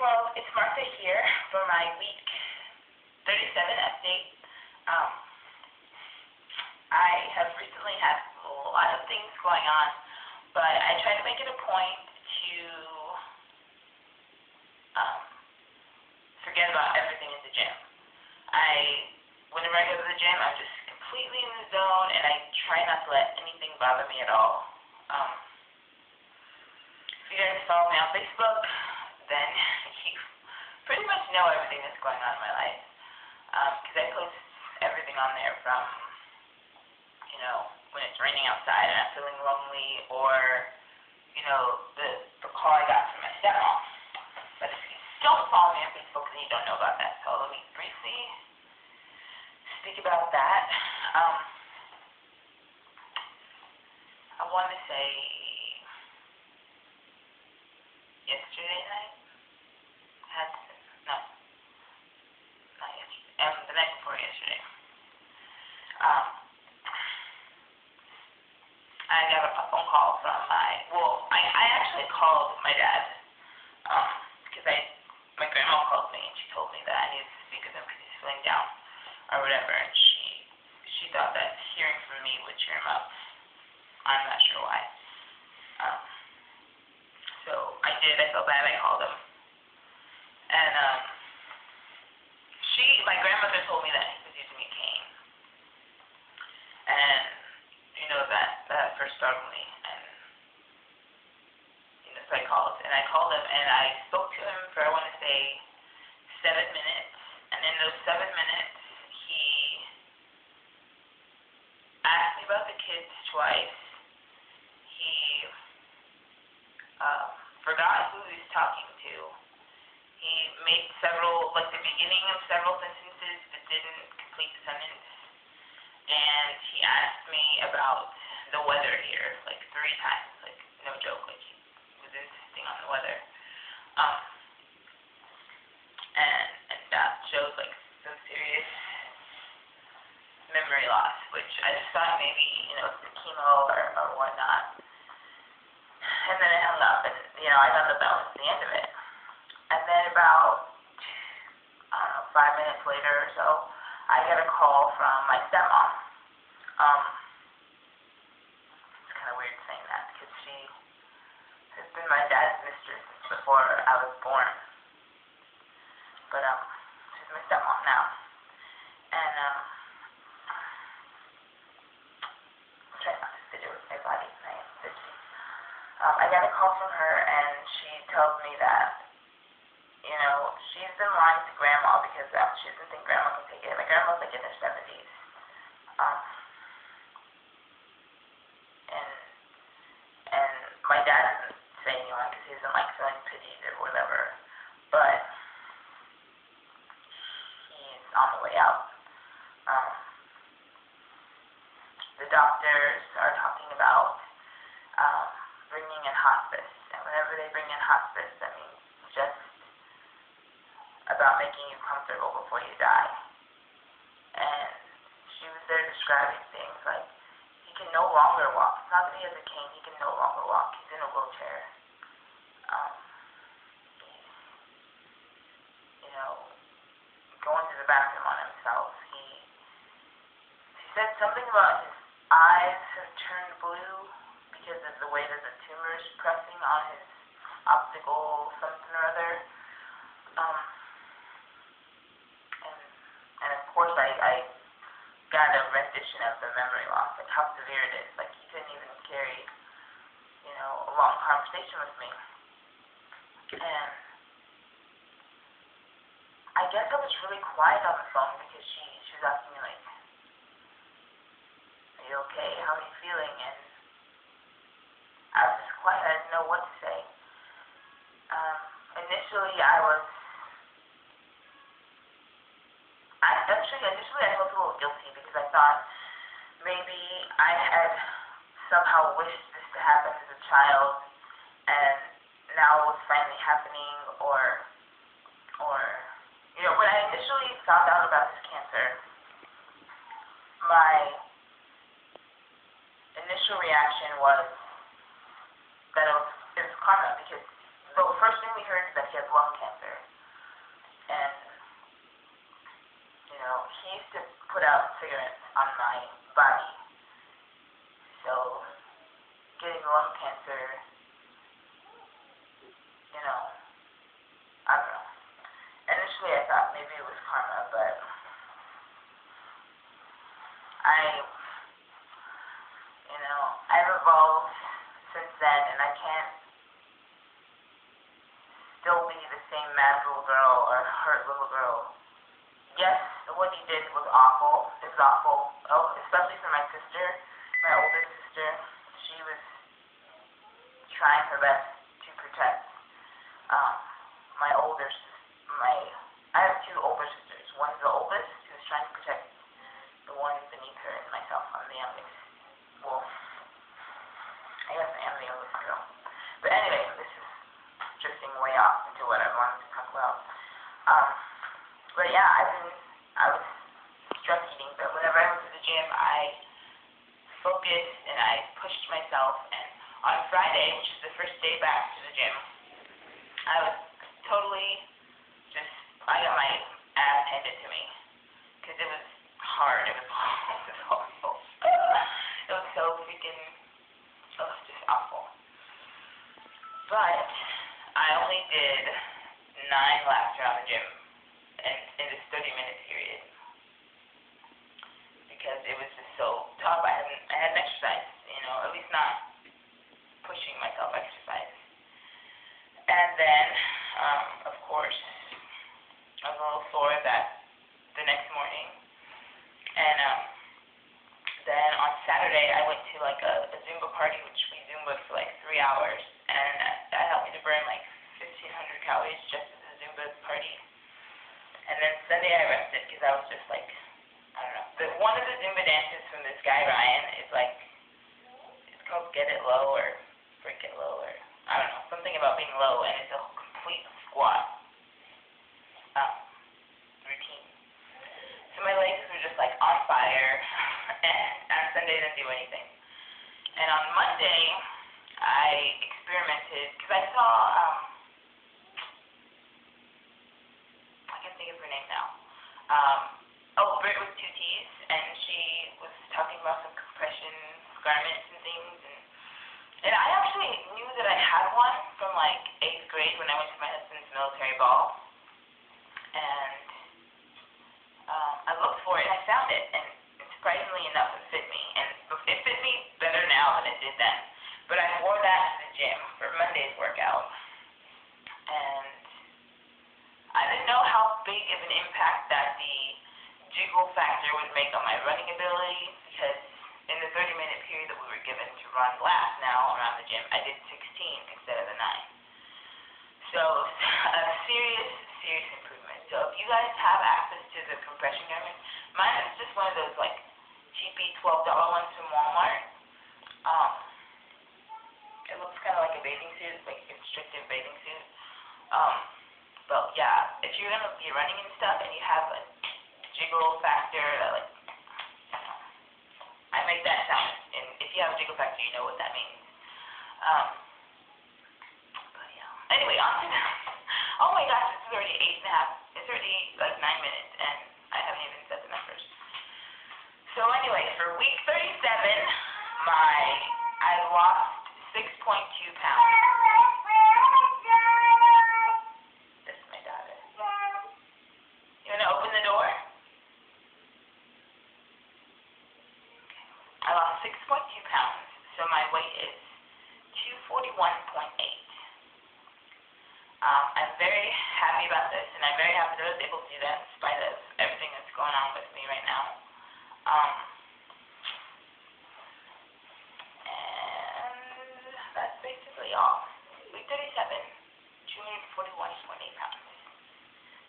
Well, it's Martha here for my week 37 update. Um, I have recently had a lot of things going on, but I try to make it a point to um, forget about everything in the gym. Whenever I go to the gym, I'm just completely in the zone, and I try not to let anything bother me at all. If you guys follow me on Facebook, then you pretty much know everything that's going on in my life. Because I post everything on there from, when it's raining outside and I'm feeling lonely, or, the call I got from my stepmom. But if you don't follow me on Facebook, then you don't know about that. So let me briefly speak about that. I want to say yesterday night, the night before yesterday, I got a phone call from I actually called my dad, because my grandma called me and she told me that I needed to speak with him because he's feeling down or whatever, and she thought that hearing from me would cheer him up. I'm not sure why. So I did. I felt bad. I called him, and my grandmother told me that he was using a cane, and that first startled me, and so I called him, and I spoke to him for, I want to say, 7 minutes, and in those 7 minutes, he asked me about the kids twice. He forgot who he was talking to. He made the beginning of several sentences, but didn't complete the sentence. And he asked me about the weather here, 3 times, no joke, he was insisting on the weather. And that shows, some serious memory loss, which I just thought maybe, it's the chemo or whatnot. And then I hung up, and, I thought that was the end of it. And then about, 5 minutes later or so, I get a call from my stepmom. It's kind of weird saying that, because she has been my dad's mistress before I was born. But, she's my stepmom now. And, I'm trying not to fidget with my body. I am fidgety. I got a call from her, and she tells me that, she's been lying to Grandma because she doesn't think Grandma can take it. My grandma's in her 70s. And my dad doesn't say anyone because he doesn't feeling pitied or whatever. But he's on the way out. The doctors are talking about bringing in hospice. And whenever they bring in hospice, that means just about making you comfortable before you die. And she was there describing things like he can no longer walk. It's not that he has a cane, he can no longer walk. He's in a wheelchair. He's, going to the bathroom on himself. She said something about his eyes have turned blue because of the way that the tumor is pressing on his optical something or other. And of course I got a rendition of the memory loss, how severe it is. He couldn't even carry, a long conversation with me. And I guess I was really quiet on the phone because she was asking me, are you okay? How are you feeling? And I was just quiet. I didn't know what to say. Initially I felt a little guilty because I thought maybe I had somehow wished this to happen as a child, and now it was finally happening, or when I initially found out about his cancer, my initial reaction was that it was karma, because the first thing we heard is that he has lung cancer. he used to put out cigarettes on my body. So, getting lung cancer, you know, I don't know. Initially I thought maybe it was karma, but I've evolved since then, and I can't still be the same mad little girl or hurt little girl. Yes, what he did was awful. It was awful. Oh, especially for my sister, my older sister. She was trying her best to protect my older I have two older sisters. One's the oldest, who's trying to protect the one beneath her, and myself. I'm the youngest. Well, I guess I am the youngest girl. But anyway, this is drifting way off into what I wanted to talk about. But yeah, I was stress eating, but whenever I went to the gym, I focused and I pushed myself, and on Friday, which is the first day back to the gym, I was totally I got my ass handed to me, because it was hard, it was horrible. It was so freaking, it was just awful. But I only did 9 laps around the gym in this 30-minute period, because it was just so tough. I hadn't exercised, at least not pushing myself exercise. And then, of course, I was a little sore the next morning. And then on Saturday, I went to like a Zumba party, which we Zumba for like 3 hours. And that helped me to burn like 1,500 calories just at the Zumba party. And then Sunday I rested because I was just like, I don't know. But one of the Zumba dances from this guy, Ryan, is like, it's called Get It Low or Break It Low or, I don't know, something about being low, and it's a complete squat routine. So my legs were just like on fire, and on Sunday I didn't do anything. And on Monday, I experimented, because I saw, I can't think of her name now. Britt with 2 T's, and she was talking about some compression garments and things, and I actually knew that I had one from like 8th grade when I went to my husband's military ball. And I looked for it, and I found it, and surprisingly enough, it fit me. And it fit me better now than it did then. But I wore that to the gym for Monday's workout. And I didn't know how big of an impact that the jiggle factor would make on my running ability, because in the 30-minute period that we were given to run laps now around the gym, I did 16 instead of the 9. So a serious improvement. So if you guys have access to the compression garment, mine is just one of those like cheapy $12 ones from Walmart. It looks kind of like a bathing suit, like a constrictive bathing suit. But yeah, if you're gonna be running and stuff, and you have a jiggle factor, like, I make that sound, and if you have a jiggle factor, you know what that means. But yeah. Anyway, on to oh my gosh, this is already 8.5. It's already like 9 minutes, and I haven't even said the numbers. So anyway, for week 37, I lost 6.2 pounds. This is my daughter. You want to open the door? I lost 6.2 pounds, so my weight is 241.8. I'm very happy about this, and I'm very happy that I was able to do that in spite of everything that's going on with me right now. And that's basically all. Week 37, 241.8 pounds.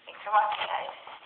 Thanks for watching, guys.